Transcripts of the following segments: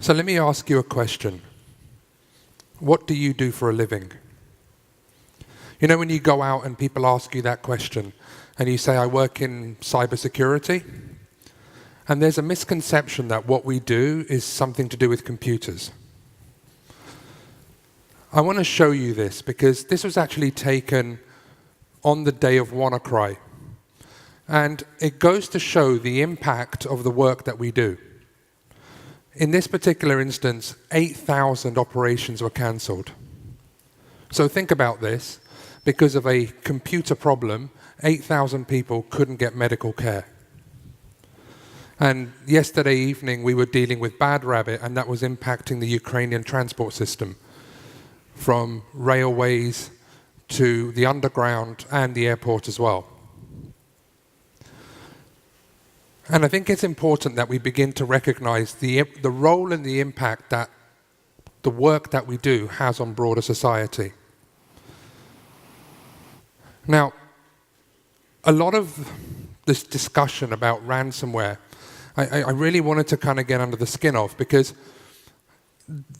So let me ask you a question. What do you do for a living? You know when you go out and people ask you that question and you say, I work in cybersecurity, and there's a misconception that what we do is something to do with computers. I want to show you this because this was actually taken on the day of WannaCry. And it goes to show the impact of the work that we do. In this particular instance, 8,000 operations were cancelled. So think about this. Because of a computer problem, 8,000 people couldn't get medical care. And yesterday evening, we were dealing with Bad Rabbit, and that was impacting the Ukrainian transport system, from railways to the underground and the airport as well. And I think it's important that we begin to recognize the role and the impact that the work that we do has on broader society. Now, a lot of this discussion about ransomware, I really wanted to kind of get under the skin of, because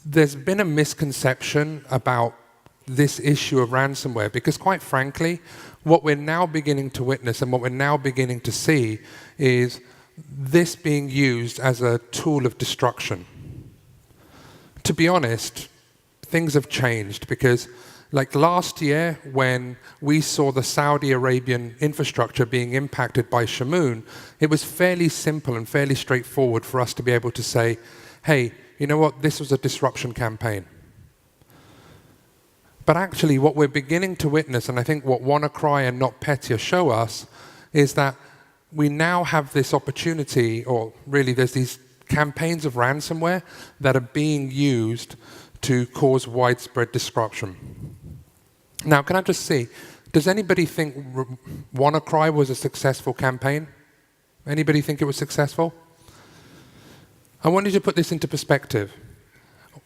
there's been a misconception about this issue of ransomware, because quite frankly, what we're now beginning to witness and what we're now beginning to see is this being used as a tool of destruction. To be honest, things have changed, because like last year, when we saw the Saudi Arabian infrastructure being impacted by Shamoon, it was fairly simple and fairly straightforward for us to be able to say, hey, you know what, this was a disruption campaign. But actually, what we're beginning to witness, and I think what WannaCry and NotPetya show us, is that we now have this opportunity, or really there's these campaigns of ransomware that are being used to cause widespread disruption. Now, can I just see, does anybody think WannaCry was a successful campaign? Anybody think it was successful? I want you to put this into perspective.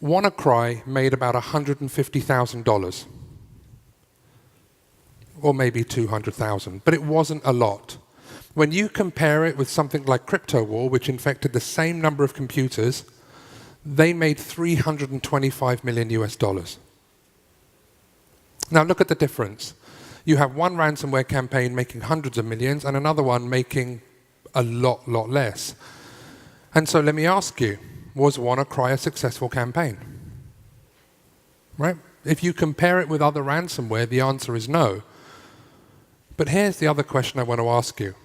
WannaCry made about $150,000, or maybe 200,000, but it wasn't a lot. When you compare it with something like Crypto War, which infected the same number of computers, they made $325 million US. Now look at the difference. You have one ransomware campaign making hundreds of millions and another one making a lot less. And so let me ask you, was WannaCry a successful campaign? Right? If you compare it with other ransomware, the answer is no. But here's the other question I want to ask you.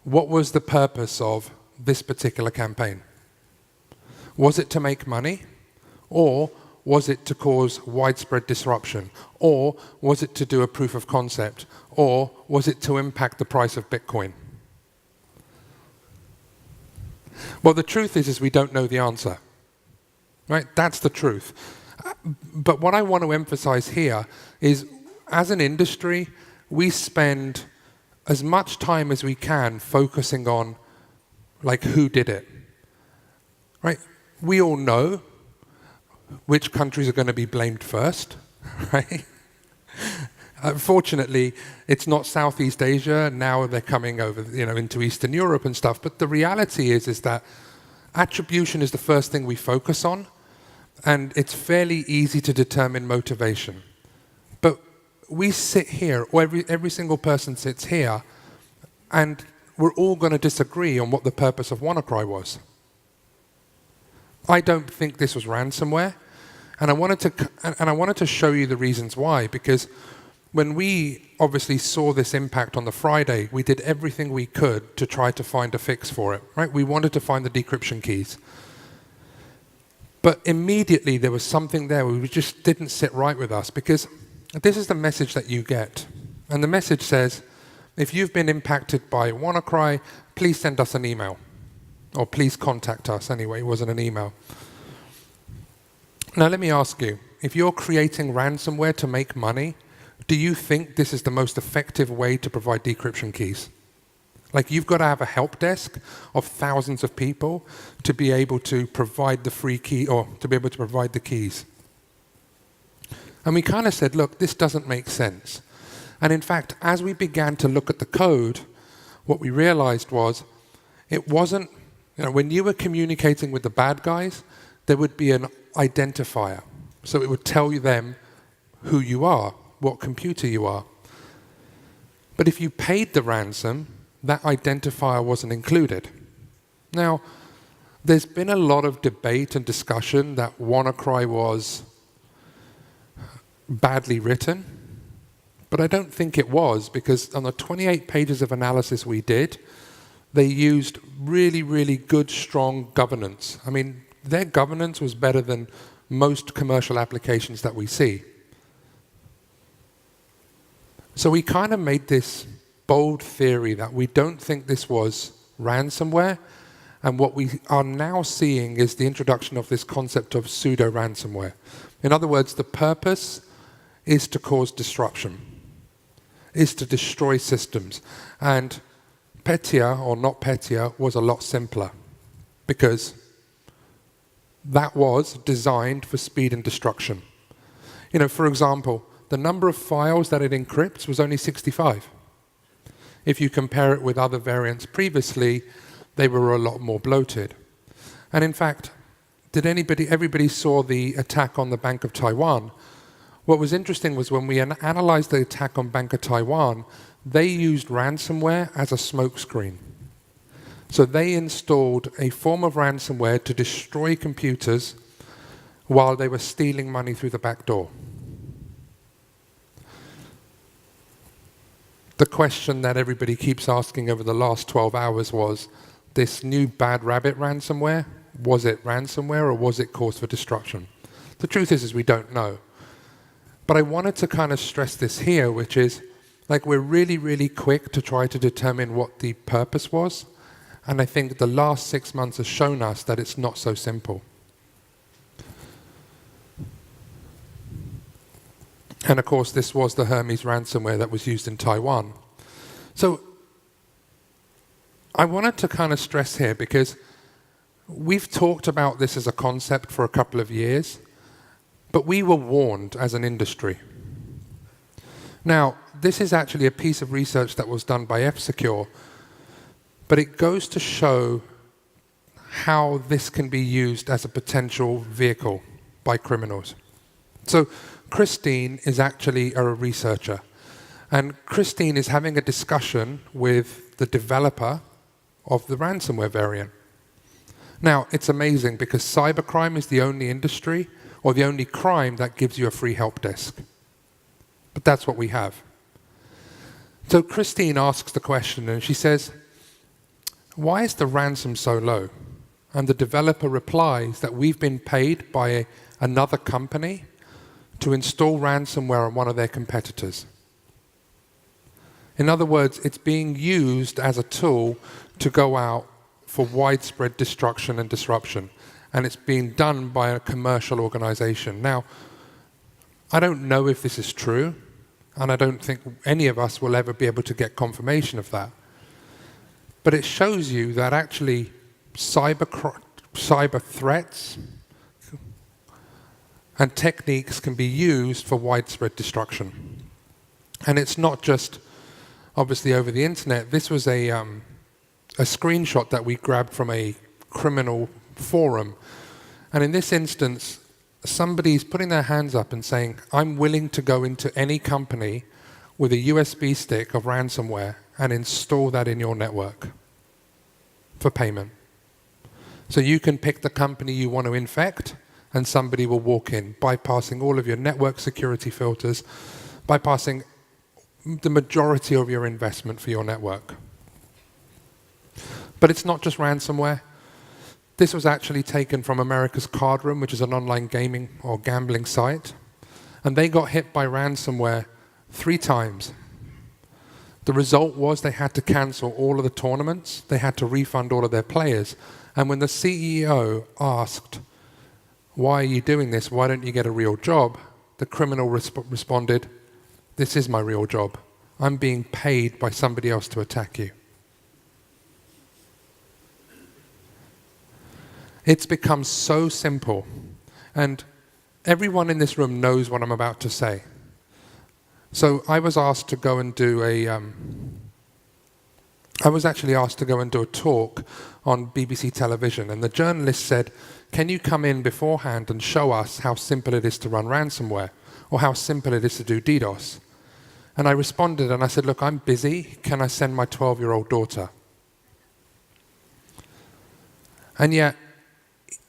What was the purpose of this particular campaign? Was it to make money? Or was it to cause widespread disruption? Or was it to do a proof of concept? Or was it to impact the price of Bitcoin? Well, the truth is we don't know the answer. Right? That's the truth. But what I want to emphasize here is, as an industry, we spend as much time as we can focusing on, like, who did it. Right? We all know which countries are going to be blamed first, right? Fortunately, it's not Southeast Asia. Now they're coming over, into Eastern Europe and stuff. But the reality is that attribution is the first thing we focus on, and it's fairly easy to determine motivation. But we sit here, or every single person sits here, and we're all going to disagree on what the purpose of WannaCry was. I don't think this was ransomware, and I wanted to show you the reasons why, because when we obviously saw this impact on the Friday, we did everything we could to try to find a fix for it, right? We wanted to find the decryption keys. But immediately there was something there where we just didn't sit right with us, because this is the message that you get. And the message says, if you've been impacted by WannaCry, please send us an email. Or please contact us. Anyway, it wasn't an email. Now let me ask you, if you're creating ransomware to make money, do you think this is the most effective way to provide decryption keys? Like, you've got to have a help desk of thousands of people to be able to provide the free key, or to be able to provide the keys. And we kind of said, look, this doesn't make sense. And in fact, as we began to look at the code, what we realized was it wasn't, when you were communicating with the bad guys, there would be an identifier. So it would tell them who you are, what computer you are. But if you paid the ransom, that identifier wasn't included. Now, there's been a lot of debate and discussion that WannaCry was badly written, but I don't think it was, because on the 28 pages of analysis we did, they used really, really good, strong governance. I mean, their governance was better than most commercial applications that we see. So we kind of made this bold theory that we don't think this was ransomware, and what we are now seeing is the introduction of this concept of pseudo-ransomware. In other words, the purpose is to cause disruption, is to destroy systems. And Petya, or not Petya, was a lot simpler, because that was designed for speed and destruction. You know, for example, the number of files that it encrypts was only 65. If you compare it with other variants previously, they were a lot more bloated. And in fact, everybody saw the attack on the Bank of Taiwan. What was interesting was when we analyzed the attack on Bank of Taiwan, they used ransomware as a smokescreen. So they installed a form of ransomware to destroy computers while they were stealing money through the back door. The question that everybody keeps asking over the last 12 hours was, this new Bad Rabbit ransomware, was it ransomware or was it cause for destruction? The truth is we don't know. But I wanted to kind of stress this here, which is, like, we're really, really quick to try to determine what the purpose was. And I think the last 6 months has shown us that it's not so simple. And of course, this was the Hermes ransomware that was used in Taiwan. So I wanted to kind of stress here, because we've talked about this as a concept for a couple of years, but we were warned as an industry. Now, this is actually a piece of research that was done by F-Secure, but it goes to show how this can be used as a potential vehicle by criminals. So Christine is actually a researcher, and Christine is having a discussion with the developer of the ransomware variant. Now, it's amazing, because cybercrime is the only industry or the only crime that gives you a free help desk. But that's what we have. So Christine asks the question, and she says, why is the ransom so low? And the developer replies that we've been paid by another company to install ransomware on one of their competitors. In other words, it's being used as a tool to go out for widespread destruction and disruption. And it's being done by a commercial organization. Now, I don't know if this is true, and I don't think any of us will ever be able to get confirmation of that. But it shows you that actually cyber threats and techniques can be used for widespread destruction. And it's not just, obviously, over the internet. This was a screenshot that we grabbed from a criminal forum. And in this instance, somebody's putting their hands up and saying, I'm willing to go into any company with a USB stick of ransomware and install that in your network for payment. So you can pick the company you want to infect, and somebody will walk in, bypassing all of your network security filters, bypassing the majority of your investment for your network. But it's not just ransomware. This was actually taken from America's Card Room, which is an online gaming or gambling site. And they got hit by ransomware 3 times. The result was they had to cancel all of the tournaments. They had to refund all of their players. And when the CEO asked, why are you doing this? Why don't you get a real job? The criminal responded, this is my real job. I'm being paid by somebody else to attack you. It's become so simple, and everyone in this room knows what I'm about to say. So I was asked to go and do a I was actually asked to go and do a talk on BBC television, and the journalist said, can you come in beforehand and show us how simple it is to run ransomware, or how simple it is to do DDoS? And I responded and I said, look, I'm busy, can I send my 12-year-old daughter? And yet,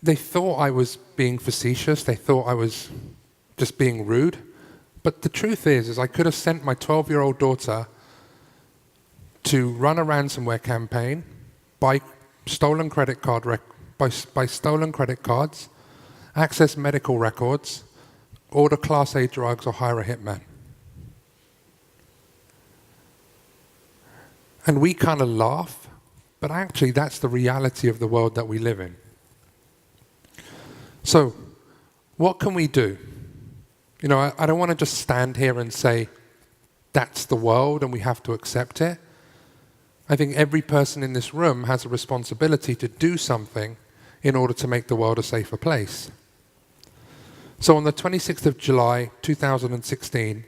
they thought I was being facetious, they thought I was just being rude, but the truth is I could have sent my 12-year-old daughter to run a ransomware campaign, buy stolen credit cards, access medical records, order Class A drugs, or hire a hitman. And we kind of laugh, but actually that's the reality of the world that we live in. So, what can we do? You know, I don't want to just stand here and say, that's the world and we have to accept it. I think every person in this room has a responsibility to do something in order to make the world a safer place. So on the 26th of July, 2016,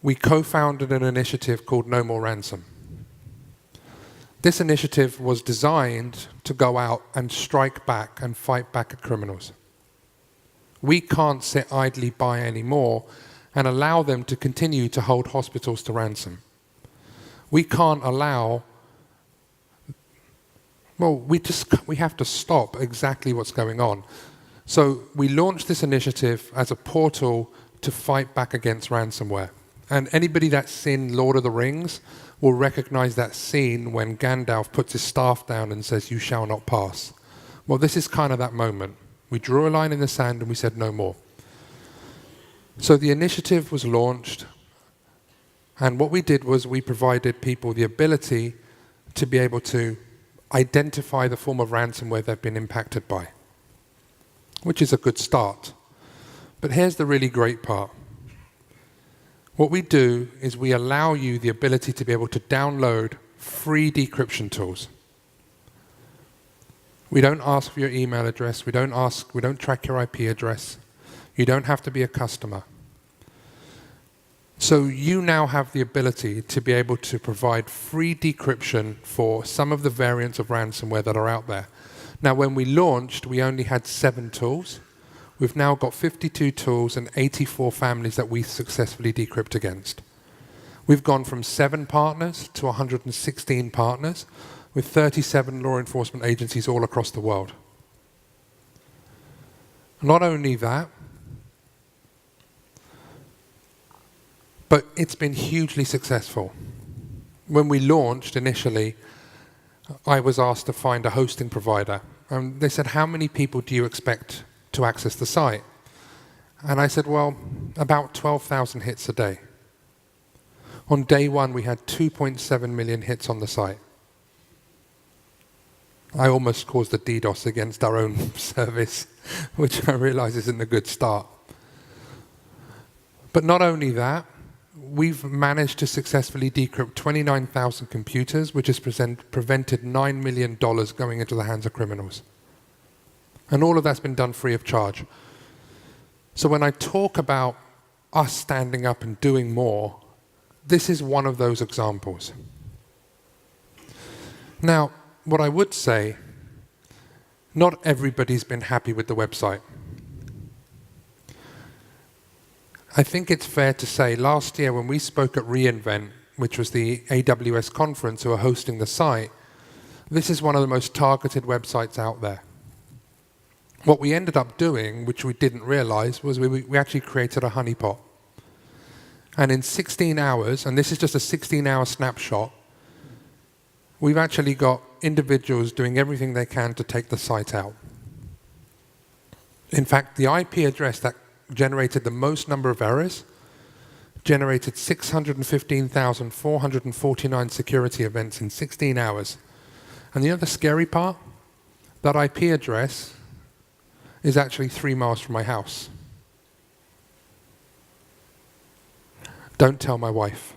we co-founded an initiative called No More Ransom. This initiative was designed to go out and strike back and fight back at criminals. We can't sit idly by anymore and allow them to continue to hold hospitals to ransom. We can't allow, well, we have to stop exactly what's going on. So we launched this initiative as a portal to fight back against ransomware. And anybody that's seen Lord of the Rings will recognize that scene when Gandalf puts his staff down and says, "You shall not pass." Well, this is kind of that moment. We drew a line in the sand and we said no more. So the initiative was launched, and what we did was we provided people the ability to be able to identify the form of ransomware they've been impacted by, which is a good start. But here's the really great part. What we do is we allow you the ability to be able to download free decryption tools. We don't ask for your email address, we don't track your IP address. You don't have to be a customer. So you now have the ability to be able to provide free decryption for some of the variants of ransomware that are out there. Now, when we launched, we only had 7 tools. We've now got 52 tools and 84 families that we successfully decrypt against. We've gone from 7 partners to 116 partners with 37 law enforcement agencies all across the world. Not only that, but it's been hugely successful. When we launched initially, I was asked to find a hosting provider. They said, how many people do you expect to access the site? And I said, well, about 12,000 hits a day. On day 1, we had 2.7 million hits on the site. I almost caused a DDoS against our own service, which I realize isn't a good start. But not only that, we've managed to successfully decrypt 29,000 computers, which has prevented $9 million going into the hands of criminals. And all of that's been done free of charge. So when I talk about us standing up and doing more, this is one of those examples. Now, what I would say, not everybody's been happy with the website. I think it's fair to say last year when we spoke at reInvent, which was the AWS conference who are hosting the site, this is one of the most targeted websites out there. What we ended up doing, which we didn't realize, was we actually created a honeypot. And in 16 hours, and this is just a 16-hour snapshot, we've actually got individuals doing everything they can to take the site out. In fact, the IP address that generated the most number of errors generated 615,449 security events in 16 hours. And the other scary part, that IP address is actually 3 miles from my house. Don't tell my wife.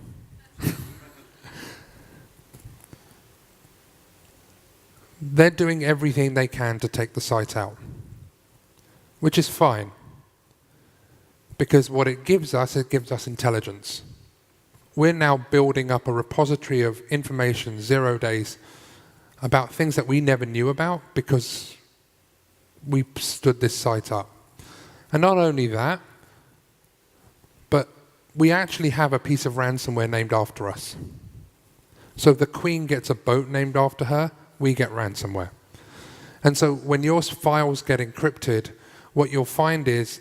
They're doing everything they can to take the site out, which is fine. Because what it gives us intelligence. we're now building up a repository of information, 0 days, about things that we never knew about because we stood this site up. And not only that, but we actually have a piece of ransomware named after us. So if the Queen gets a boat named after her, we get ransomware. And so when your files get encrypted, what you'll find is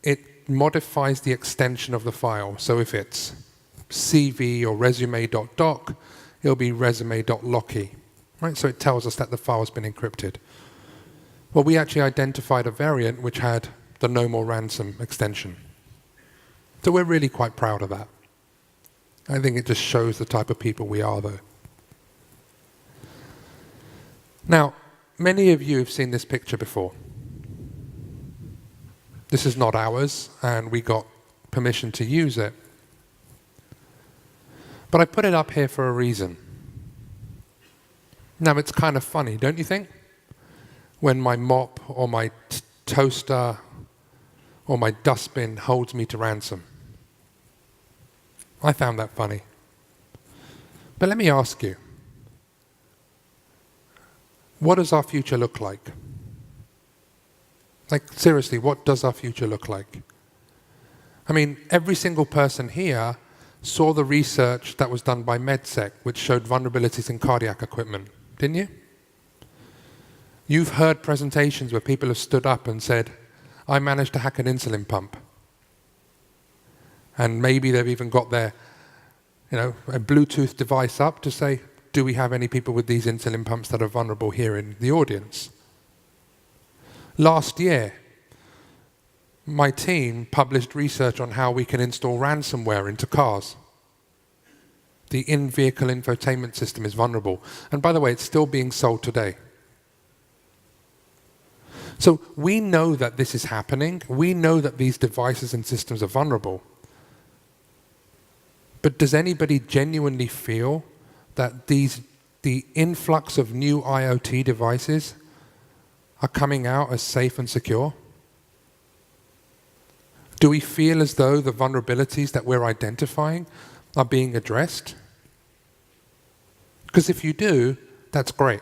it modifies the extension of the file. So if it's CV or resume.doc, it'll be resume.locky. Right? So it tells us that the file's been encrypted. Well, we actually identified a variant which had the no more ransom extension. So we're really quite proud of that. I think it just shows the type of people we are, though. Now, many of you have seen this picture before. This is not ours, and we got permission to use it. But I put it up here for a reason. Now, it's kind of funny, don't you think? When my mop or my toaster or my dustbin holds me to ransom. I found that funny. But let me ask you, what does our future look like? Like, seriously, what does our future look like? I mean, every single person here saw the research that was done by MedSec, which showed vulnerabilities in cardiac equipment, didn't you? You've heard presentations where people have stood up and said, I managed to hack an insulin pump. And maybe they've even got their, a Bluetooth device up to say, do we have any people with these insulin pumps that are vulnerable here in the audience? Last year, my team published research on how we can install ransomware into cars. The in-vehicle infotainment system is vulnerable. And by the way, it's still being sold today. So we know that this is happening. We know that these devices and systems are vulnerable. But does anybody genuinely feel that the influx of new IoT devices are coming out as safe and secure? Do we feel as though the vulnerabilities that we're identifying are being addressed? Because if you do, that's great.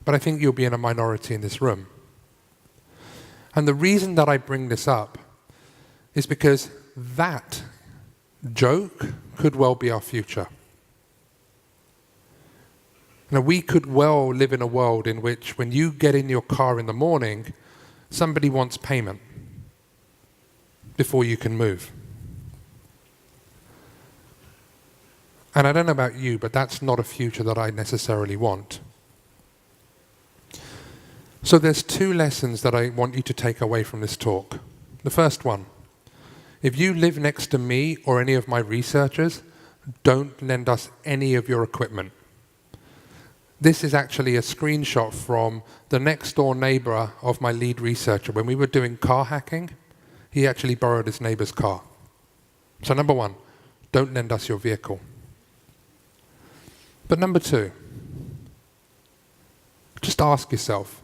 But I think you'll be in a minority in this room. And the reason that I bring this up is because that joke could well be our future. Now, we could well live in a world in which when you get in your car in the morning, somebody wants payment before you can move. And I don't know about you, but that's not a future that I necessarily want. So there's 2 lessons that I want you to take away from this talk. The first one, if you live next to me or any of my researchers, don't lend us any of your equipment. This is actually a screenshot from the next door neighbor of my lead researcher. When we were doing car hacking, he actually borrowed his neighbor's car. So number 1, don't lend us your vehicle. But number 2, just ask yourself,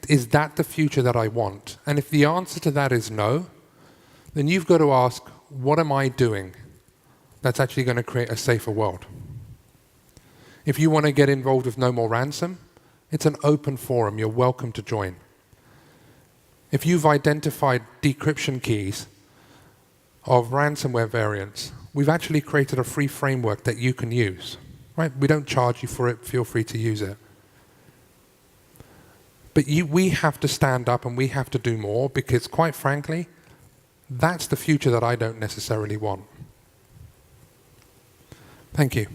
is that the future that I want? And if the answer to that is no, then you've got to ask, what am I doing that's actually going to create a safer world? If you want to get involved with No More Ransom, it's an open forum. You're welcome to join. If you've identified decryption keys of ransomware variants, we've actually created a free framework that you can use. Right? We don't charge you for it. Feel free to use it. But we have to stand up and we have to do more because, quite frankly, that's the future that I don't necessarily want. Thank you.